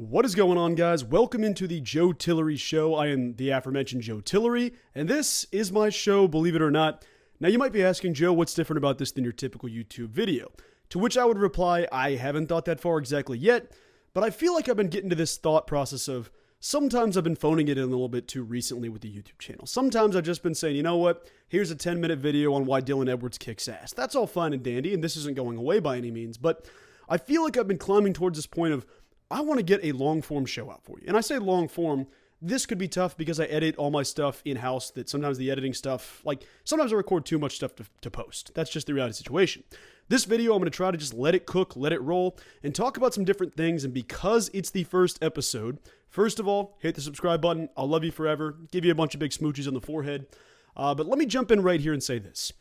What is going on, guys? Welcome into the Joe Tillery Show. I am the aforementioned Joe Tillery, and this is my show, believe it or not. Now, you might be asking, Joe, what's different about this than your typical YouTube video? To which I would reply, I haven't thought that far exactly yet, but I feel like I've been getting to this thought process of sometimes I've been phoning it in a little bit too recently with the YouTube channel. Sometimes I've just been saying, you know what? Here's a 10-minute video on why Dylan Edwards kicks ass. That's all fine and dandy, and this isn't going away by any means, but I feel like I've been climbing towards this point of I want to get a long-form show out for you. And I say long-form, this could be tough because I edit all my stuff in-house, that sometimes the editing stuff, sometimes I record too much stuff to post. That's just the reality situation. This video, I'm going to try to just let it cook, let it roll, and talk about some different things. And because it's the first episode, first of all, hit the subscribe button. I'll love you forever. Give you a bunch of big smooches on the forehead. But let me jump in right here and say this.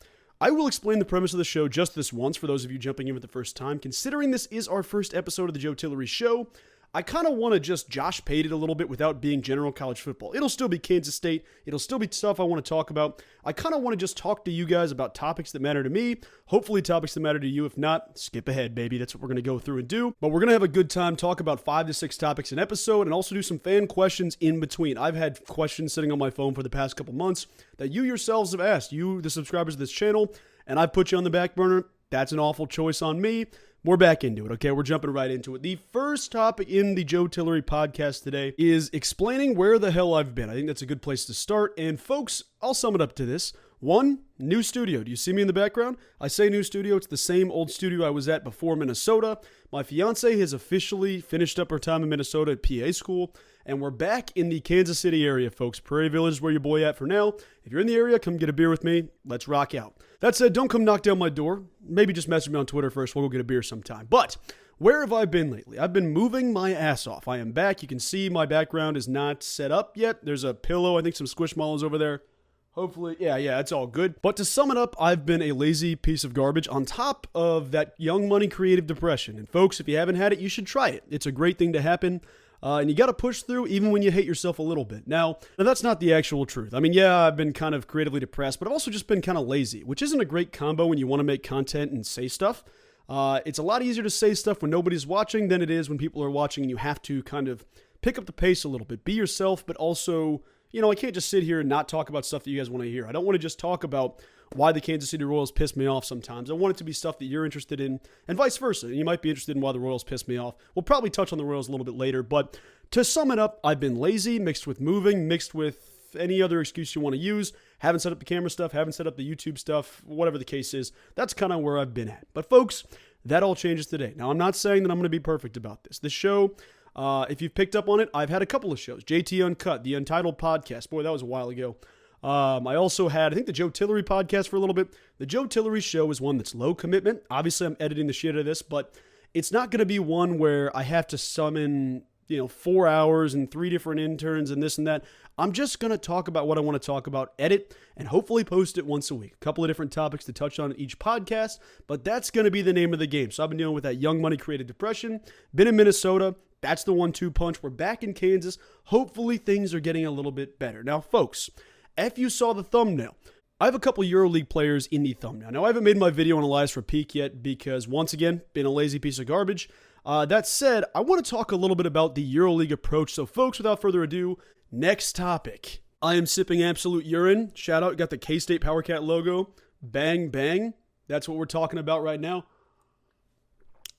I will explain the premise of the show just this once for those of you jumping in for the first time. Considering this is our first episode of the Joe Tillery Show, I kind of want to just Josh Pate it a little bit without being general college football. It'll still be Kansas State. It'll still be stuff I want to talk about. I kind of want to just talk to you guys about topics that matter to me. Hopefully topics that matter to you. If not, skip ahead, baby. That's what we're going to go through and do. But we're going to have a good time, talk about 5 to 6 topics an episode, and also do some fan questions in between. I've had questions sitting on my phone for the past couple months that you yourselves have asked, you, the subscribers of this channel, and I've put you on the back burner. That's an awful choice on me. We're back into it, okay? We're jumping right into it. The first topic in the Joe Tillery podcast today is explaining where the hell I've been. I think that's a good place to start. And folks, I'll sum it up to this. 1, new studio. Do you see me in the background? I say new studio. It's the same old studio I was at before Minnesota. My fiance has officially finished up her time in Minnesota at PA school. And we're back in the Kansas City area, folks. Prairie Village is where your boy at for now. If you're in the area, come get a beer with me. Let's rock out. That said, don't come knock down my door. Maybe just message me on Twitter first. We'll go get a beer sometime. But where have I been lately? I've been moving my ass off. I am back. You can see my background is not set up yet. There's a pillow. I think some squishmallows over there. Hopefully, yeah, it's all good. But to sum it up, I've been a lazy piece of garbage on top of that Young Money creative depression. And folks, if you haven't had it, you should try it. It's a great thing to happen. And you got to push through even when you hate yourself a little bit. Now, that's not the actual truth. I mean, yeah, I've been kind of creatively depressed, but I've also just been kind of lazy, which isn't a great combo when you want to make content and say stuff. It's a lot easier to say stuff when nobody's watching than it is when people are watching, and you have to kind of pick up the pace a little bit. Be yourself, but also, I can't just sit here and not talk about stuff that you guys want to hear. I don't want to just talk about why the Kansas City Royals piss me off sometimes. I want it to be stuff that you're interested in, and vice versa. You might be interested in why the Royals piss me off. We'll probably touch on the Royals a little bit later, but to sum it up, I've been lazy, mixed with moving, mixed with any other excuse you want to use. Haven't set up the camera stuff, haven't set up the YouTube stuff, whatever the case is. That's kind of where I've been at. But folks, that all changes today. Now, I'm not saying that I'm going to be perfect about this. This show, if you've picked up on it, I've had a couple of shows. JT Uncut, the Untitled Podcast. Boy, that was a while ago. I also had, I think, the Joe Tillery podcast for a little bit. The Joe Tillery Show is one that's low commitment. Obviously, I'm editing the shit out of this, but it's not going to be one where I have to summon, 4 hours and 3 different interns and this and that. I'm just going to talk about what I want to talk about, edit, and hopefully post it once a week. A couple of different topics to touch on in each podcast, but that's going to be the name of the game. So I've been dealing with that Young Money creative depression, been in Minnesota. That's the 1-2 punch. We're back in Kansas. Hopefully things are getting a little bit better. Now, folks, if you saw the thumbnail, I have a couple EuroLeague players in the thumbnail. Now, I haven't made my video on Elias for peak yet because, once again, been a lazy piece of garbage. That said, I want to talk a little bit about the EuroLeague approach. So, folks, without further ado, next topic. I am sipping absolute urine. Shout out, got the K-State Power Cat logo. Bang, bang. That's what we're talking about right now.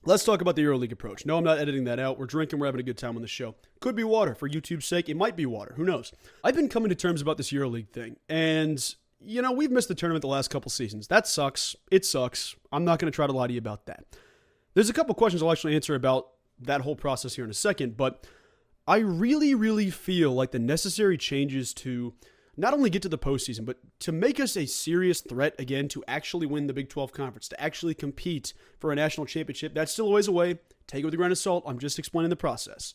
Let's talk about the EuroLeague approach. No, I'm not editing that out. We're drinking. We're having a good time on the show. Could be water. For YouTube's sake, it might be water. Who knows? I've been coming to terms about this EuroLeague thing. And, we've missed the tournament the last couple seasons. That sucks. It sucks. I'm not going to try to lie to you about that. There's a couple questions I'll actually answer about that whole process here in a second. But I really, really feel like the necessary changes to not only get to the postseason, but to make us a serious threat again to actually win the Big 12 Conference, to actually compete for a national championship. That's still a ways away. Take it with a grain of salt. I'm just explaining the process.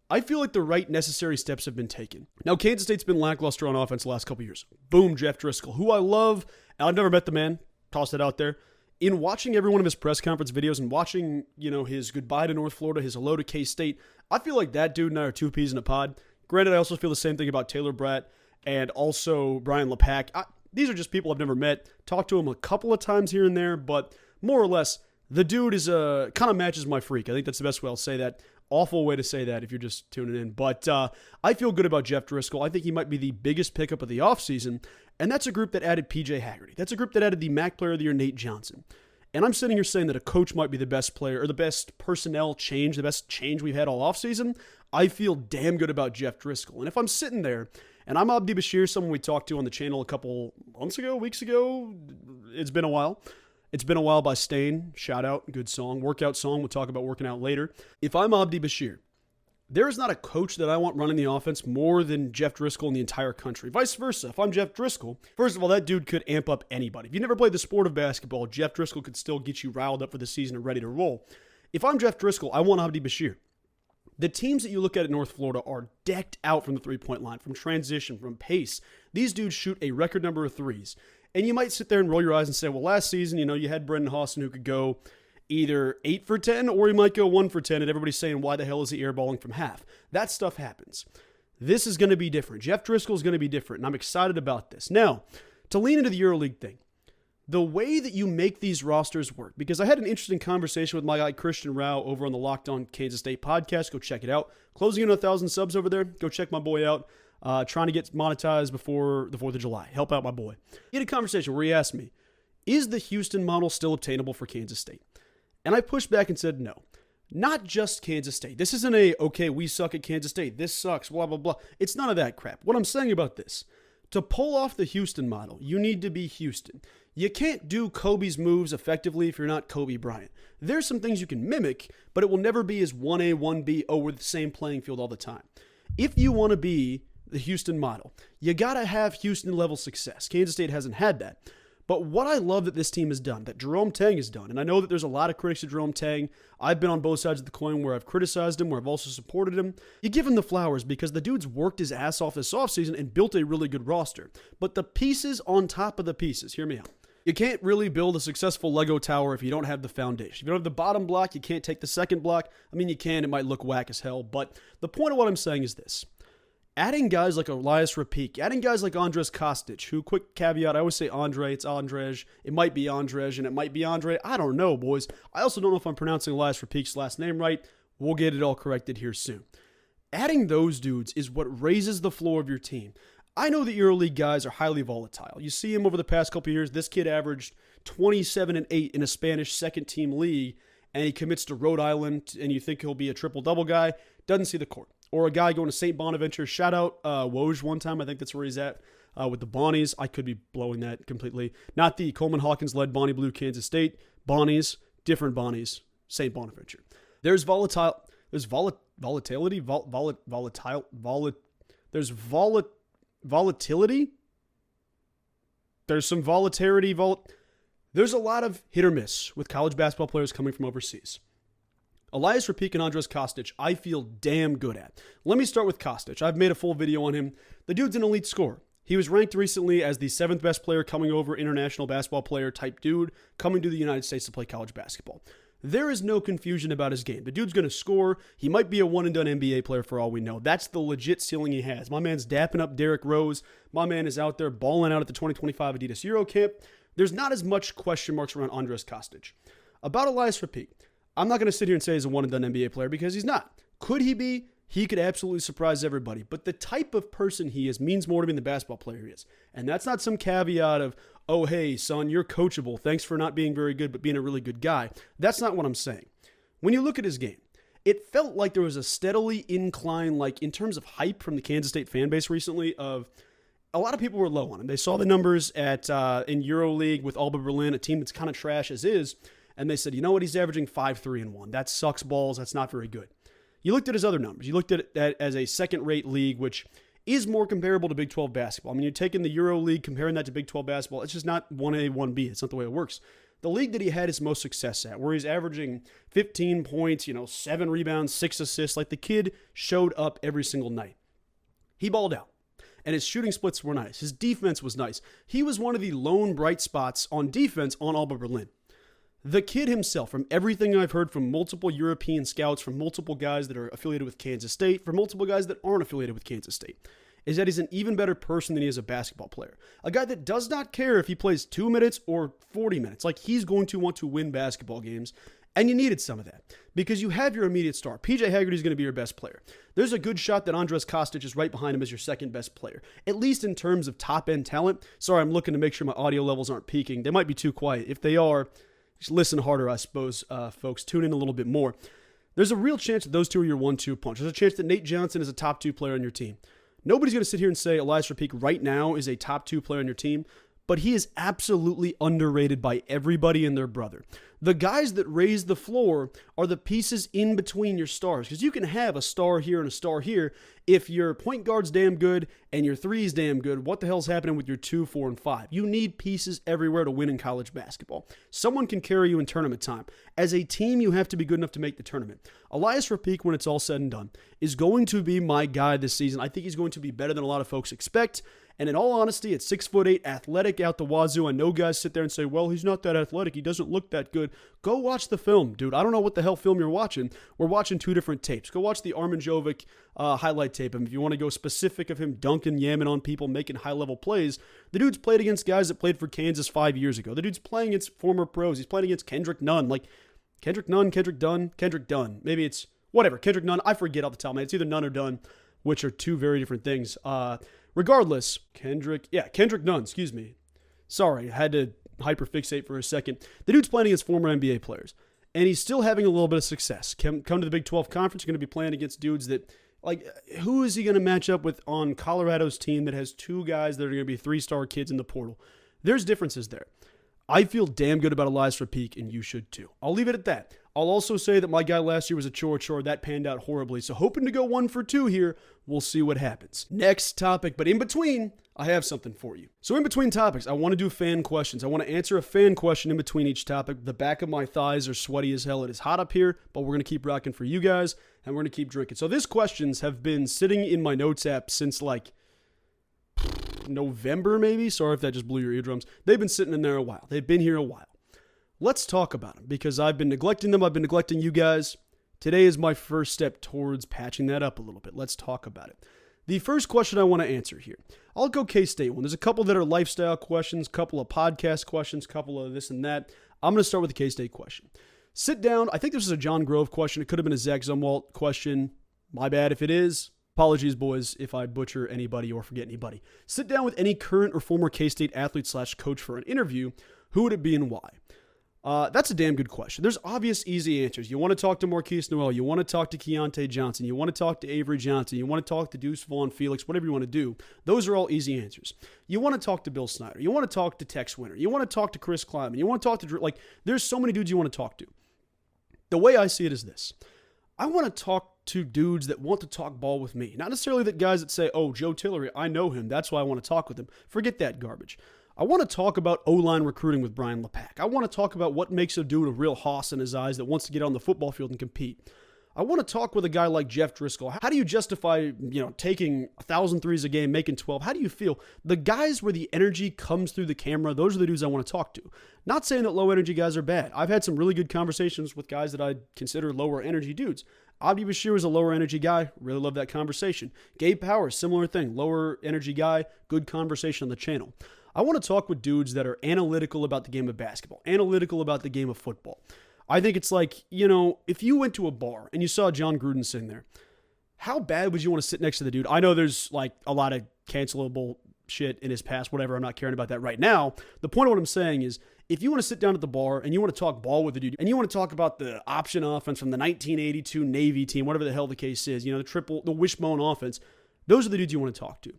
I feel like the right necessary steps have been taken. Now, Kansas State's been lackluster on offense the last couple years. Boom, Jeff Driscoll, who I love. I've never met the man. Toss it out there. In watching every one of his press conference videos and watching, his goodbye to North Florida, his hello to K-State, I feel like that dude and I are 2 peas in a pod. Granted, I also feel the same thing about Taylor Bratt and also Brian LePack. These are just people I've never met. Talked to him a couple of times here and there, but more or less, the dude is kind of matches my freak. I think that's the best way I'll say that. Awful way to say that if you're just tuning in. But I feel good about Jeff Driscoll. I think he might be the biggest pickup of the offseason. And that's a group that added PJ Haggerty. That's a group that added the MAC Player of the Year, Nate Johnson. And I'm sitting here saying that a coach might be the best player or the best personnel change, the best change we've had all offseason. I feel damn good about Jeff Driscoll. And if I'm sitting there and I'm Abdi Bashir, someone we talked to on the channel a couple months ago, weeks ago, it's been a while. It's Been a While by Stain. Shout out. Good song. Workout song. We'll talk about working out later. If I'm Abdi Bashir, there is not a coach that I want running the offense more than Jeff Driscoll in the entire country. Vice versa. If I'm Jeff Driscoll, first of all, that dude could amp up anybody. If you never played the sport of basketball, Jeff Driscoll could still get you riled up for the season and ready to roll. If I'm Jeff Driscoll, I want Abdi Bashir. The teams that you look at North Florida are decked out from the three-point line, from transition, from pace. These dudes shoot a record number of threes. And you might sit there and roll your eyes and say, well, last season, you had Brendan Hawson who could go either 8 for 10 or he might go 1 for 10, and everybody's saying, why the hell is he airballing from half? That stuff happens. This is going to be different. Jeff Driscoll is going to be different, and I'm excited about this. Now, to lean into the EuroLeague thing, the way that you make these rosters work, because I had an interesting conversation with my guy Christian Rao over on the Locked On Kansas State podcast. Go check it out. Closing in on 1,000 subs over there. Go check my boy out. Trying to get monetized before the 4th of July. Help out my boy. He had a conversation where he asked me, is the Houston model still obtainable for Kansas State? And I pushed back and said no. Not just Kansas State. This isn't okay, we suck at Kansas State. This sucks, blah, blah, blah. It's none of that crap. What I'm saying about this, to pull off the Houston model, you need to be Houston. You can't do Kobe's moves effectively if you're not Kobe Bryant. There's some things you can mimic, but it will never be as 1A, 1B, we're the same playing field all the time. If you want to be the Houston model, you got to have Houston-level success. Kansas State hasn't had that. But what I love that this team has done, that Jerome Tang has done, and I know that there's a lot of critics of Jerome Tang. I've been on both sides of the coin where I've criticized him, where I've also supported him. You give him the flowers because the dude's worked his ass off this offseason and built a really good roster. But the pieces on top of the pieces, hear me out. You can't really build a successful Lego tower if you don't have the foundation. If you don't have the bottom block, you can't take the second block. I mean, you can. It might look whack as hell. But the point of what I'm saying is this. Adding guys like Elias Rapik, adding guys like Andres Kostic, who, quick caveat, I always say Andre, it's Andrej. It might be Andrej, and it might be Andre. I don't know, boys. I also don't know if I'm pronouncing Elias Rapik's last name right. We'll get it all corrected here soon. Adding those dudes is what raises the floor of your team. I know the EuroLeague guys are highly volatile. You see him over the past couple of years. This kid averaged 27-8 in a Spanish second-team league, and he commits to Rhode Island, and you think he'll be a triple-double guy. Doesn't see the court. Or a guy going to St. Bonaventure. Shout out Woj one time. I think that's where he's at with the Bonnies. I could be blowing that completely. Not the Coleman Hawkins-led Bonnie Blue Kansas State. Bonnies, different Bonnies, St. Bonaventure. There's volatility. There's volatility. There's some volatility. There's a lot of hit or miss with college basketball players coming from overseas. Elias Rapik and Andres Kostic, I feel damn good at. Let me start with Kostic. I've made a full video on him. The dude's an elite scorer. He was ranked recently as the 7th best player coming over, international basketball player type dude, coming to the United States to play college basketball. There is no confusion about his game. The dude's going to score. He might be a one-and-done NBA player for all we know. That's the legit ceiling he has. My man's dapping up Derrick Rose. My man is out there balling out at the 2025 Adidas Euro Camp. There's not as much question marks around Andres Kostic. About Elias Rapik, I'm not going to sit here and say he's a one-and-done NBA player because he's not. Could he be? He could absolutely surprise everybody. But the type of person he is means more to me than the basketball player he is. And that's not some caveat of, oh, hey, son, you're coachable. Thanks for not being very good, but being a really good guy. That's not what I'm saying. When you look at his game, it felt like there was a steadily incline, like in terms of hype from the Kansas State fan base recently, of a lot of people were low on him. They saw the numbers at in EuroLeague with Alba Berlin, a team that's kind of trash as is, and they said, you know what, he's averaging 5-3-1. That sucks balls. That's not very good. You looked at his other numbers. You looked at it as a second-rate league, which is more comparable to Big 12 basketball. I mean, you're taking the Euro League, comparing that to Big 12 basketball. It's just not 1A, 1B. It's not the way it works. The league that he had his most success at, where he's averaging 15 points, 7 rebounds, 6 assists, like the kid showed up every single night. He balled out, and his shooting splits were nice. His defense was nice. He was one of the lone bright spots on defense on Alba Berlin. The kid himself, from everything I've heard from multiple European scouts, from multiple guys that are affiliated with Kansas State, from multiple guys that aren't affiliated with Kansas State, is that he's an even better person than he is a basketball player. A guy that does not care if he plays 2 minutes or 40 minutes. Like, he's going to want to win basketball games. And you needed some of that because you have your immediate star. PJ Haggerty is going to be your best player. There's a good shot that Andres Kostic is right behind him as your second best player, at least in terms of top-end talent. Sorry, I'm looking to make sure my audio levels aren't peaking. They might be too quiet. If they are, just listen harder, I suppose, folks. Tune in a little bit more. There's a real chance that those two are your 1-2 punch. There's a chance that Nate Johnson is a top 2 player on your team. Nobody's going to sit here and say Elias Rapique right now is a top 2 player on your team, but he is absolutely underrated by everybody and their brother. The guys that raise the floor are the pieces in between your stars, because you can have a star here and a star here. If your point guard's damn good and your three's damn good, what the hell's happening with your 2, 4, and 5? You need pieces everywhere to win in college basketball. Someone can carry you in tournament time. As a team, you have to be good enough to make the tournament. Elias Rapique, when it's all said and done, is going to be my guy this season. I think he's going to be better than a lot of folks expect. And in all honesty, at 6'8", athletic out the wazoo, I know guys sit there and say, well, he's not that athletic. He doesn't look that good. Go watch the film, dude. I don't know what the hell film you're watching. We're watching 2 different tapes. Go watch the Armin Jovic highlight tape. And if you want to go specific of him dunking, yamming on people, making high-level plays, the dude's played against guys that played for Kansas 5 years ago. The dude's playing against former pros. He's playing against Kendrick Nunn. Kendrick Dunn. Maybe it's whatever. Kendrick Nunn. I forget off the top of my head. It's either Nunn or Dunn, which are 2 very different things. Regardless, Kendrick Nunn, excuse me. Sorry, I had to hyperfixate for a second. The dude's playing against former NBA players, and he's still having a little bit of success. Come to the Big 12 Conference, you're going to be playing against dudes that, who is he going to match up with on Colorado's team that has 2 guys that are going to be 3-star kids in the portal? There's differences there. I feel damn good about Elias Rapique, and you should too. I'll leave it at that. I'll also say that my guy last year was a chore. That panned out horribly. So hoping to go 1 for 2 here. We'll see what happens. Next topic, but in between, I have something for you. So in between topics, I want to do fan questions. I want to answer a fan question in between each topic. The back of my thighs are sweaty as hell. It is hot up here, but we're going to keep rocking for you guys, and we're going to keep drinking. So these questions have been sitting in my notes app since November maybe. Sorry if that just blew your eardrums. They've been sitting in there a while. They've been here a while. Let's talk about them because I've been neglecting them. I've been neglecting you guys. Today is my first step towards patching that up a little bit. Let's talk about it. The first question I want to answer here. I'll go K-State one. There's a couple that are lifestyle questions, couple of podcast questions, couple of this and that. I'm going to start with the K-State question. Sit down. I think this is a John Grove question. It could have been a Zach Zumwalt question. My bad if it is. Apologies, boys, if I butcher anybody or forget anybody. Sit down with any current or former K-State athlete / coach for an interview. Who would it be and why? That's a damn good question. There's obvious, easy answers. You want to talk to Marquise Noel. You want to talk to Keontae Johnson. You want to talk to Avery Johnson. You want to talk to Deuce Vaughn, Felix, whatever you want to do. Those are all easy answers. You want to talk to Bill Snyder. You want to talk to Tex Winter. You want to talk to Chris Kleiman. You want to talk to Drew. There's so many dudes you want to talk to. The way I see it is this. I want to talk to dudes that want to talk ball with me. Not necessarily that guys that say, oh, Joe Tillery, I know him. That's why I want to talk with him. Forget that garbage. I want to talk about O-line recruiting with Brian LePack. I want to talk about what makes a dude a real hoss in his eyes that wants to get on the football field and compete. I want to talk with a guy like Jeff Driscoll. How do you justify, taking 1,000 threes a game, making 12? How do you feel? The guys where the energy comes through the camera, those are the dudes I want to talk to. Not saying that low energy guys are bad. I've had some really good conversations with guys that I consider lower energy dudes. Abdi Bashir was a lower energy guy. Really love that conversation. Gabe Powers, similar thing. Lower energy guy. Good conversation on the channel. I want to talk with dudes that are analytical about the game of basketball, analytical about the game of football. I think it's like, if you went to a bar and you saw John Gruden sitting there, how bad would you want to sit next to the dude? I know there's a lot of cancelable shit in his past, whatever. I'm not caring about that right now. The point of what I'm saying is, if you want to sit down at the bar and you want to talk ball with the dude and you want to talk about the option offense from the 1982 Navy team, whatever the hell the case is, the wishbone offense, those are the dudes you want to talk to.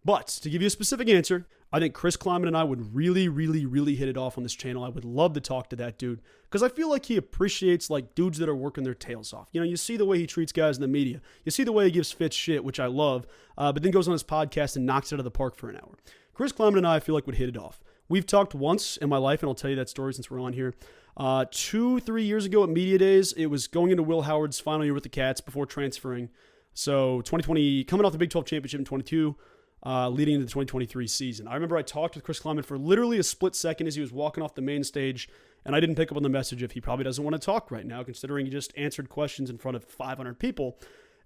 But to give you a specific answer, I think Chris Kleiman and I would really, really, really hit it off on this channel. I would love to talk to that dude because I feel like he appreciates dudes that are working their tails off. You see the way he treats guys in the media. You see the way he gives Fitz shit, which I love, but then goes on his podcast and knocks it out of the park for an hour. Chris Kleiman and I feel like would hit it off. We've talked once in my life, and I'll tell you that story since we're on here. 2-3 years ago at Media Days, it was going into Will Howard's final year with the Cats before transferring. So 2020, coming off the Big 12 championship in 22, leading into the 2023 season. I remember I talked with Chris Kleiman for literally a split second as he was walking off the main stage, and I didn't pick up on the message if he probably doesn't want to talk right now, considering he just answered questions in front of 500 people.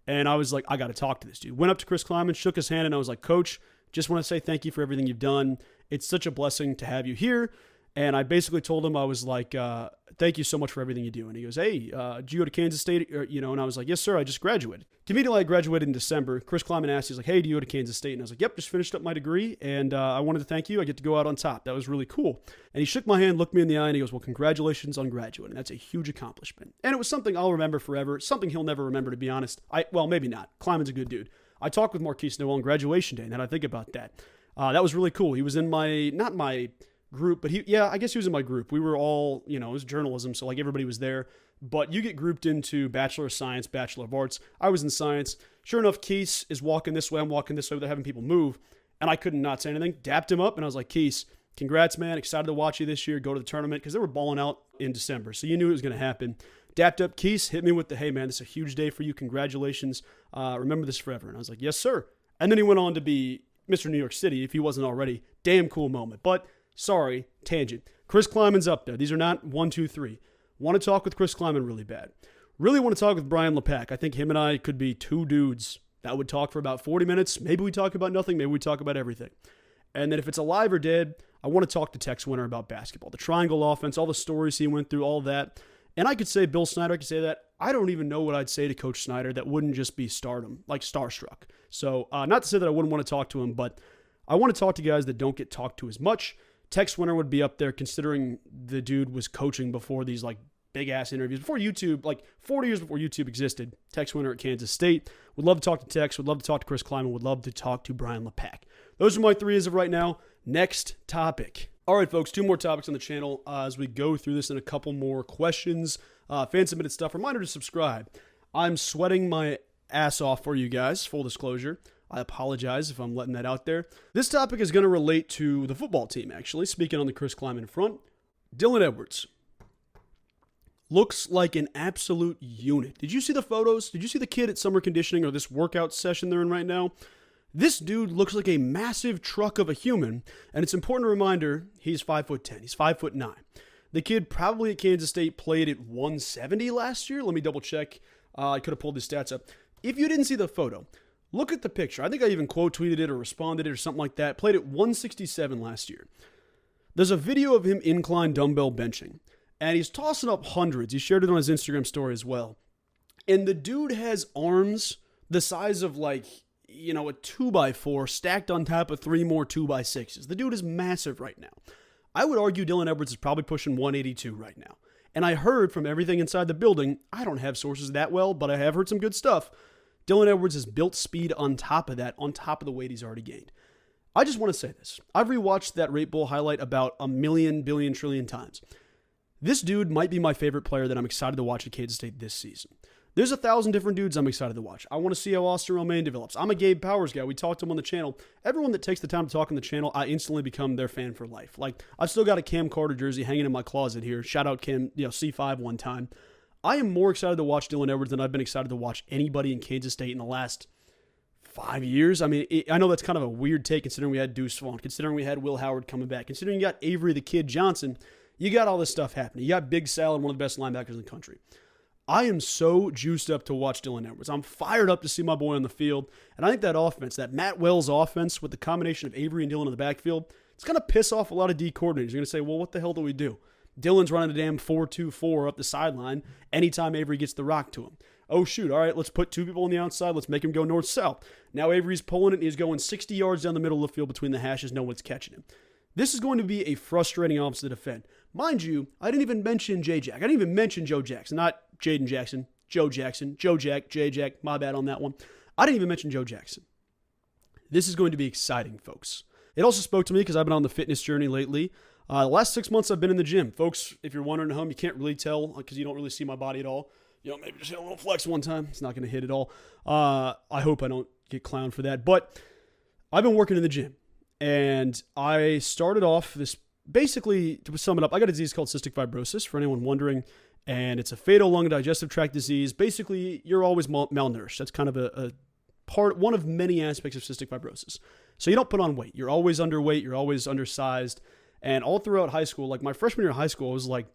And I was like, I got to talk to this dude. Went up to Chris Kleiman, shook his hand, and I was like, Coach, just want to say thank you for everything you've done. It's such a blessing to have you here. And I basically told him, I was like, thank you so much for everything you do. And he goes, hey, did you go to Kansas State? And I was like, yes, sir, I just graduated. Conveniently, I graduated in December. Chris Kleiman asked, he's like, hey, do you go to Kansas State? And I was like, yep, just finished up my degree. And I wanted to thank you. I get to go out on top. That was really cool. And he shook my hand, looked me in the eye, and he goes, well, congratulations on graduating. And that's a huge accomplishment. And it was something I'll remember forever, something he'll never remember, to be honest. Well, maybe not. Kleiman's a good dude. I talked with Marquise Noel on graduation day, and then I think about that. That was really cool. He was in not my group, but I guess he was in my group. We were all, it was journalism, so like everybody was there. But you get grouped into Bachelor of Science, Bachelor of Arts. I was in Science. Sure enough, Keese is walking this way. I'm walking this way without having people move. And I couldn't not say anything. Dapped him up, and I was like, Keese, congrats, man. Excited to watch you this year. Go to the tournament, because they were balling out in December. So you knew it was going to happen. Dapped up Keese, hit me with the, hey, man, this is a huge day for you. Congratulations. Remember this forever. And I was like, yes, sir. And then he went on to be Mr. New York City, if he wasn't already. Damn cool moment. But sorry, tangent. Chris Kleiman's up there. These are not 1, 2, 3. Want to talk with Chris Kleiman really bad. Really want to talk with Brian LePack. I think him and I could be two dudes that would talk for about 40 minutes. Maybe we talk about nothing. Maybe we talk about everything. And then if it's alive or dead, I want to talk to Tex Winter about basketball. The triangle offense, all the stories he went through, all that. And I could say Bill Snyder, I could say that. I don't even know what I'd say to Coach Snyder that wouldn't just be stardom, like starstruck. So not to say that I wouldn't want to talk to him, but I want to talk to guys that don't get talked to as much. Tex Winter would be up there, considering the dude was coaching before these like big ass interviews, before YouTube, like 40 years before YouTube existed. Tex Winter at Kansas State. Would love to talk to Tex, would love to talk to Chris Kleiman, would love to talk to Brian LePack. Those are my three as of right now. Next topic. All right, folks, 2 more topics on the channel as we go through this and a couple more questions. Fan submitted stuff. Reminder to subscribe. I'm sweating my ass off for you guys, full disclosure. I apologize if I'm letting that out there. This topic is going to relate to the football team, actually. Speaking on the Chris Kleiman front, Dylan Edwards looks like an absolute unit. Did you see the photos? Did you see the kid at summer conditioning or this workout session they're in right now? This dude looks like a massive truck of a human, and it's an important reminder, he's 5'10". He's 5'9". The kid probably at Kansas State played at 170 last year. Let me double check. I could have pulled his stats up. If you didn't see the photo, look at the picture. I think I even quote tweeted it or responded it or something like that. Played at 167 last year. There's a video of him incline dumbbell benching, and he's tossing up hundreds. He shared it on his Instagram story as well. And the dude has arms the size of like, a 2x4 stacked on top of 3 more 2x6s. The dude is massive right now. I would argue Dylan Edwards is probably pushing 182 right now. And I heard from everything inside the building, I don't have sources that well, but I have heard some good stuff. Dylan Edwards has built speed on top of that, on top of the weight he's already gained. I just want to say this. I've rewatched that Rate Bull highlight about a million, billion, trillion times. This dude might be my favorite player that I'm excited to watch at Kansas State this season. There's 1,000 different dudes I'm excited to watch. I want to see how Austin Romaine develops. I'm a Gabe Powers guy. We talked to him on the channel. Everyone that takes the time to talk on the channel, I instantly become their fan for life. Like, I've still got a Cam Carter jersey hanging in my closet here. Shout out Cam, C5 one time. I am more excited to watch Dylan Edwards than I've been excited to watch anybody in Kansas State in the last 5 years. I mean, I know that's kind of a weird take considering we had Deuce Vaughn, considering we had Will Howard coming back, considering you got Avery the Kid Johnson. You got all this stuff happening. You got Big Sal and one of the best linebackers in the country. I am so juiced up to watch Dylan Edwards. I'm fired up to see my boy on the field. And I think that offense, that Matt Wells offense with the combination of Avery and Dylan in the backfield, it's going to piss off a lot of D coordinators. You're going to say, well, what the hell do we do? Dylan's running a damn 4-2-4 up the sideline anytime Avery gets the rock to him. Oh, shoot. All right, let's put 2 people on the outside. Let's make him go north-south. Now Avery's pulling it, and he's going 60 yards down the middle of the field between the hashes. No one's catching him. This is going to be a frustrating offense to defend. Mind you, I didn't even mention J-Jack. I didn't even mention Joe Jackson. Not Jaden Jackson, Joe Jackson, Joe Jack, J-Jack. My bad on that one. I didn't even mention Joe Jackson. This is going to be exciting, folks. It also spoke to me because I've been on the fitness journey lately. The last 6 months I've been in the gym. Folks, if you're wondering at home, you can't really tell because you don't really see my body at all. Maybe just hit a little flex one time. It's not going to hit at all. I hope I don't get clowned for that. But I've been working in the gym. And I started off this, basically, to sum it up, I got a disease called cystic fibrosis, for anyone wondering. And it's a fatal lung digestive tract disease. Basically, you're always malnourished. That's kind of one of many aspects of cystic fibrosis. So you don't put on weight. You're always underweight. You're always undersized. And all throughout high school, like my freshman year of high school, I was like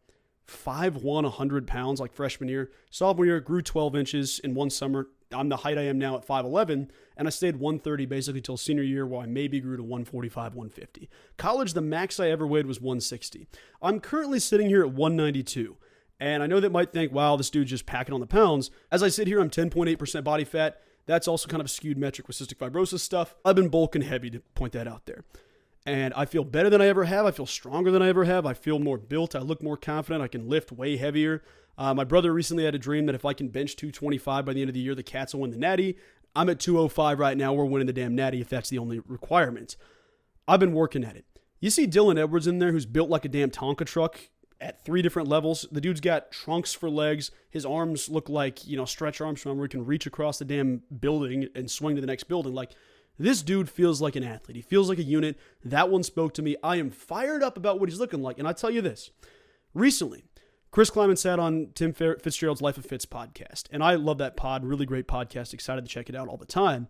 5'1", 100 pounds like freshman year. Sophomore year, grew 12 inches in one summer. I'm the height I am now at 5'11", and I stayed 130 basically until senior year, where I maybe grew to 145, 150. College, the max I ever weighed was 160. I'm currently sitting here at 192, and I know that might think, wow, this dude's just packing on the pounds. As I sit here, I'm 10.8% body fat. That's also kind of a skewed metric with cystic fibrosis stuff. I've been bulking heavy, to point that out there. And I feel better than I ever have. I feel stronger than I ever have. I feel more built. I look more confident. I can lift way heavier. My brother recently had a dream that if I can bench 225 by the end of the year, the Cats will win the Natty. I'm at 205 right now. We're winning the damn Natty if that's the only requirement. I've been working at it. You see Dylan Edwards in there, who's built like a damn Tonka truck at 3 different levels. The dude's got trunks for legs. His arms look like, Stretch Armstrong, where he can reach across the damn building and swing to the next building. Like, this dude feels like an athlete. He feels like a unit. That one spoke to me. I am fired up about what he's looking like. And I tell you this, recently, Chris Kleiman sat on Tim Fitzgerald's Life of Fitz podcast. And I love that pod. Really great podcast. Excited to check it out all the time.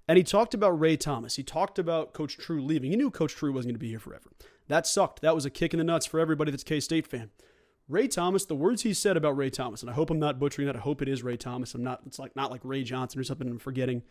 And he talked about Ray Thomas. He talked about Coach True leaving. He knew Coach True wasn't going to be here forever. That sucked. That was a kick in the nuts for everybody that's a K-State fan. Ray Thomas, the words he said about Ray Thomas, and I hope I'm not butchering that. I hope it is Ray Thomas. It's not like Ray Johnson or something I'm forgetting.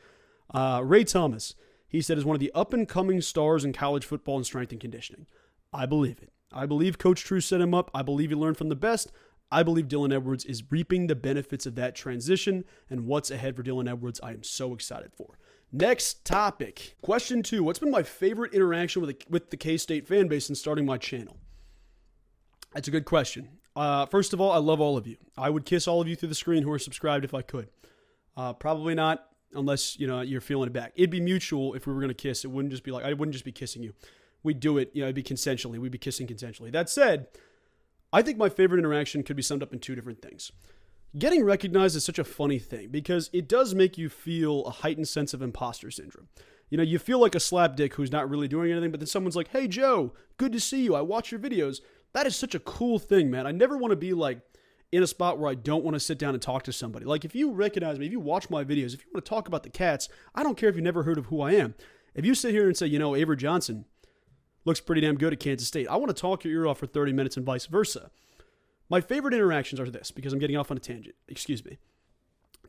Ray Thomas, he said, is one of the up-and-coming stars in college football and strength and conditioning. I believe it. I believe Coach True set him up. I believe he learned from the best. I believe Dylan Edwards is reaping the benefits of that transition, and what's ahead for Dylan Edwards, I am so excited for. Next topic. Question 2. What's been my favorite interaction with the K-State fan base since starting my channel? That's a good question. First of all, I love all of you. I would kiss all of you through the screen who are subscribed if I could. Probably not, unless you're feeling it back. It'd be mutual if we were going to kiss. It wouldn't just be like, I wouldn't just be kissing you. We'd do it, it'd be consensually. We'd be kissing consensually. That said, I think my favorite interaction could be summed up in 2 different things. Getting recognized is such a funny thing because it does make you feel a heightened sense of imposter syndrome. You feel like a slapdick who's not really doing anything, but then someone's like, hey, Joe, good to see you. I watch your videos. That is such a cool thing, man. I never want to be like in a spot where I don't want to sit down and talk to somebody. Like if you recognize me, if you watch my videos, if you want to talk about the Cats, I don't care if you've never heard of who I am. If you sit here and say, Avery Johnson looks pretty damn good at Kansas State, I want to talk your ear off for 30 minutes and vice versa. My favorite interactions are this, because I'm getting off on a tangent. Excuse me.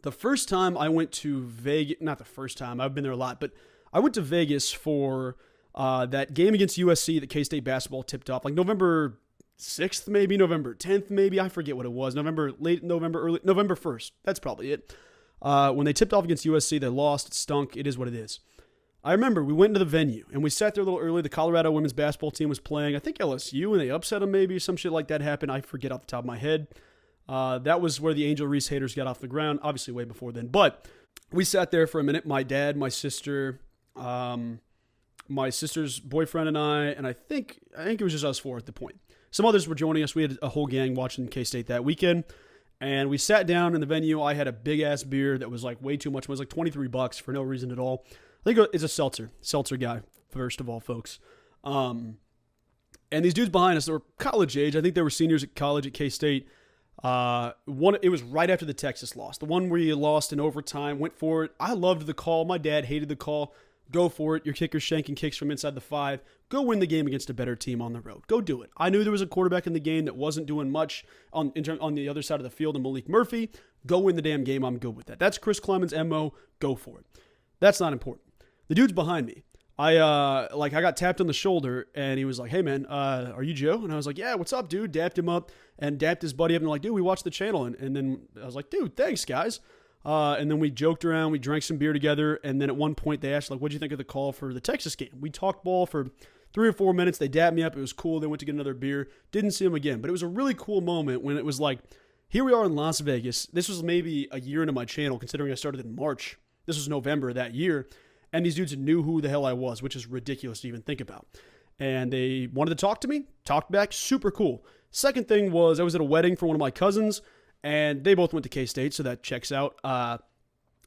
The first time I went to Vegas, not the first time, I've been there a lot, but I went to Vegas for that game against USC that K-State basketball tipped off, like November 6th, maybe November 10th, maybe. I forget what it was. Late November, early November 1st. That's probably it. When they tipped off against USC, they lost. It stunk. It is what it is. I remember we went into the venue and we sat there a little early. The Colorado women's basketball team was playing, I think LSU, and they upset them maybe. Some shit like that happened. I forget off the top of my head. That was where the Angel Reese haters got off the ground, obviously way before then. But we sat there for a minute. My dad, my sister, my sister's boyfriend and I think it was just us 4 at the point. Some others were joining us. We had a whole gang watching K-State that weekend. And we sat down in the venue. I had a big-ass beer that was like way too much. It was like $23 for no reason at all. I think it's a seltzer guy, first of all, folks. And these dudes behind us, they were college age. I think they were seniors at college at K-State. It was right after the Texas loss. The one where you lost in overtime, went for it. I loved the call. My dad hated the call. Go for it. Your kicker's shanking kicks from inside the 5. Go win the game against a better team on the road. Go do it. I knew there was a quarterback in the game that wasn't doing much on the other side of the field, and Malik Murphy. Go win the damn game. I'm good with that. That's Chris Kleiman's MO. Go for it. That's not important. The dude's behind me. I got tapped on the shoulder, and he was like, hey, man, are you Joe? And I was like, yeah, what's up, dude? Dapped him up and dapped his buddy up, and like, dude, we watched the channel. And then I was like, dude, thanks, guys. And then we joked around. We drank some beer together. And then at one point, they asked, like, what'd you think of the call for the Texas game? We talked ball for 3 or 4 minutes. They dapped me up. It was cool. They went to get another beer. Didn't see him again. But it was a really cool moment when it was like, here we are in Las Vegas. This was maybe a year into my channel, considering I started in March. This was November of that year. And these dudes knew who the hell I was, which is ridiculous to even think about. And they wanted to talk to me, talked back, super cool. Second thing was I was at a wedding for one of my cousins, and they both went to K-State, so that checks out.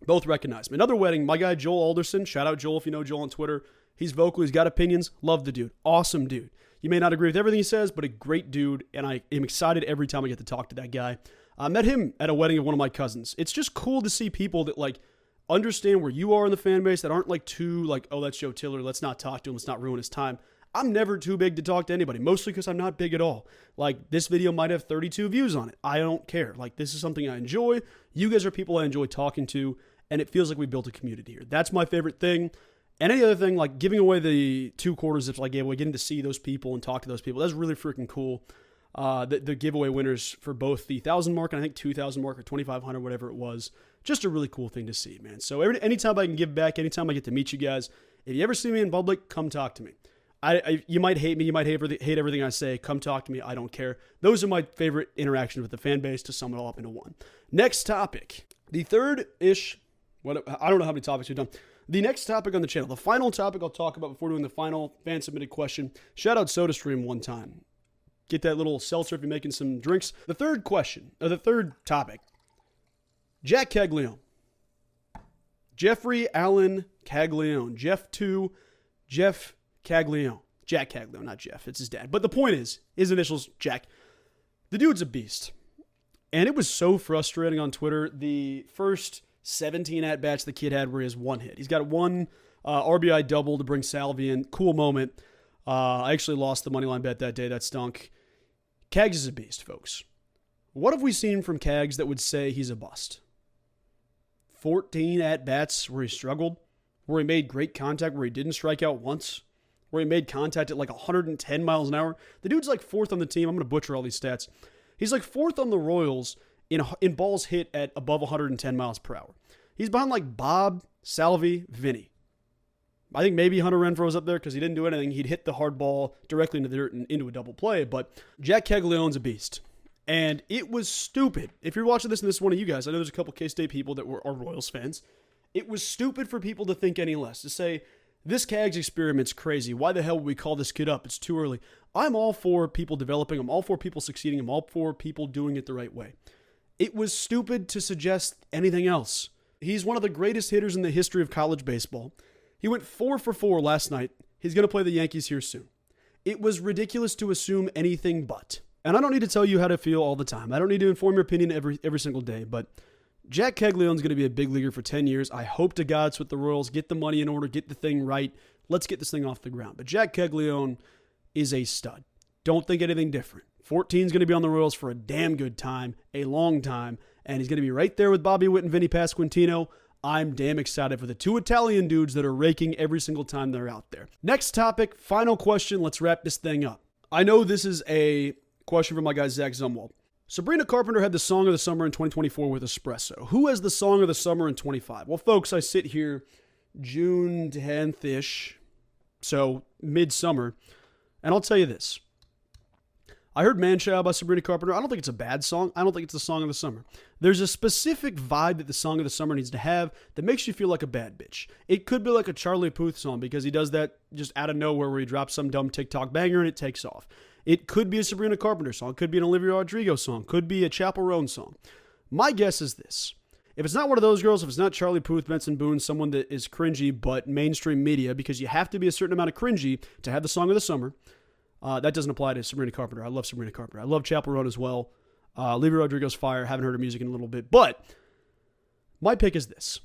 Both recognized me. Another wedding, my guy Joel Alderson, shout out Joel if you know Joel on Twitter. He's vocal, he's got opinions, love the dude, awesome dude. You may not agree with everything he says, but a great dude, and I am excited every time I get to talk to that guy. I met him at a wedding of one of my cousins. It's just cool to see people that like understand where you are in the fan base that aren't like too like, oh, that's Joe Tillery, let's not talk to him, let's not ruin his time. I'm never too big to talk to anybody, mostly because I'm not big at all. Like, this video might have 32 views on it. I don't care. Like, this is something I enjoy. You guys are people I enjoy talking to, and it feels like we built a community here. That's my favorite thing. And any other thing, like giving away the 2 quarter zips I gave away, getting to see those people and talk to those people, that's really freaking cool. The giveaway winners for both the 1,000 mark and I think 2,000 mark or 2,500, whatever it was, just a really cool thing to see, man. So anytime I can give back, anytime I get to meet you guys, if you ever see me in public, come talk to me. You might hate me, you might hate everything I say, come talk to me, I don't care. Those are my favorite interactions with the fan base, to sum it all up into one. Next topic, the third-ish, I don't know how many topics we've done. The next topic on the channel, the final topic I'll talk about before doing the final fan-submitted question. Shout out SodaStream one time. Get that little seltzer if you're making some drinks. The third topic, Jac Caglianone. Jeffrey Allen Caglianone. Jeff Caglianone. Jac Caglianone, not Jeff. It's his dad. But the point is, his initials, Jack. The dude's a beast. And it was so frustrating on Twitter. The first 17 at-bats the kid had were his one hit. He's got one RBI double to bring Salvi in. Cool moment. I actually lost the moneyline bet that day. That stunk. Cags is a beast, folks. What have we seen from Cags that would say he's a bust? 14 at-bats where he struggled, where he made great contact, where he didn't strike out once, where he made contact at like 110 miles an hour. The dude's like 4th on the team. I'm going to butcher all these stats. He's like 4th on the Royals in balls hit at above 110 miles per hour. He's behind like Bob, Salvi, Vinny. I think maybe Hunter Renfroe's up there because he didn't do anything. He'd hit the hard ball directly into the dirt and into a double play. But Jac Caglianone's a beast. And it was stupid. If you're watching this and this is one of you guys, I know there's a couple K-State people that are Royals fans. It was stupid for people to think any less. To say, this Cags experiment's crazy. Why the hell would we call this kid up? It's too early. I'm all for people developing. I'm all for people succeeding. I'm all for people doing it the right way. It was stupid to suggest anything else. He's one of the greatest hitters in the history of college baseball. He went 4 for 4 last night. He's going to play the Yankees here soon. It was ridiculous to assume anything but. And I don't need to tell you how to feel all the time. I don't need to inform your opinion every single day. But Jac Caglianone's going to be a big leaguer for 10 years. I hope to God it's with the Royals. Get the money in order. Get the thing right. Let's get this thing off the ground. But Jac Caglianone is a stud. Don't think anything different. 14's going to be on the Royals for a damn good time, a long time. And he's going to be right there with Bobby Witt and Vinny Pasquantino. I'm damn excited for the 2 Italian dudes that are raking every single time they're out there. Next topic, final question. Let's wrap this thing up. I know this is a question from my guy Zach Zumwalt. Sabrina Carpenter had the song of the summer in 2024 with Espresso. Who has the song of the summer in 25? Well, folks, I sit here June 10th-ish, so midsummer, and I'll tell you this. I heard Man Child by Sabrina Carpenter. I don't think it's a bad song. I don't think it's the song of the summer. There's a specific vibe that the song of the summer needs to have that makes you feel like a bad bitch. It could be like a Charlie Puth song because he does that just out of nowhere where he drops some dumb TikTok banger and it takes off. It could be a Sabrina Carpenter song. It could be an Olivia Rodrigo song. Could be a Chappell Roan song. My guess is this. If it's not one of those girls, if it's not Charlie Puth, Benson Boone, someone that is cringy but mainstream media, because you have to be a certain amount of cringy to have the song of the summer, that doesn't apply to Sabrina Carpenter. I love Sabrina Carpenter. I love Chappell Roan as well. Olivia Rodrigo's fire. Haven't heard her music in a little bit. But my pick is this.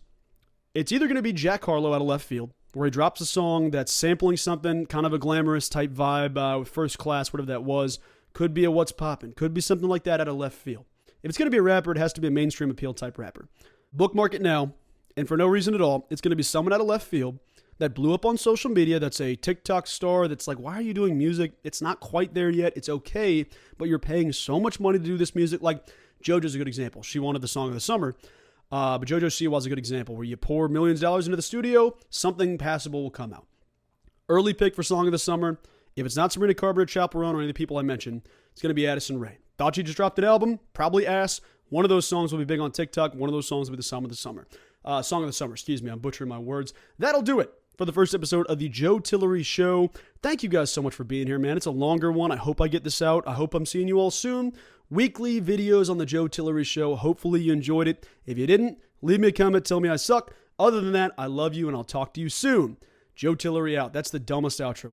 It's either going to be Jack Harlow out of left field, where he drops a song that's sampling something, kind of a glamorous type vibe with First Class, whatever that was. Could be a What's Poppin'. Could be something like that out of left field. If it's going to be a rapper, it has to be a mainstream appeal type rapper. Bookmark it now. And for no reason at all, it's going to be someone out of left field that blew up on social media, that's a TikTok star, that's like, why are you doing music? It's not quite there yet. It's okay, but you're paying so much money to do this music. Like, JoJo's a good example. She wanted the song of the summer, but JoJo Siwa's a good example where you pour millions of dollars into the studio, something passable will come out. Early pick for song of the summer. If it's not Sabrina Carpenter, Chappell Roan, or any of the people I mentioned, it's going to be Addison Rae. Thought she just dropped an album, probably ass. One of those songs will be big on TikTok. One of those songs will be the song of the summer. I'm butchering my words. That'll do it for the first episode of the Joe Tillery Show. Thank you guys so much for being here, man. It's a longer one. I hope I get this out. I hope I'm seeing you all soon. Weekly videos on the Joe Tillery Show. Hopefully you enjoyed it. If you didn't, leave me a comment. Tell me I suck. Other than that, I love you and I'll talk to you soon. Joe Tillery out. That's the dumbest outro.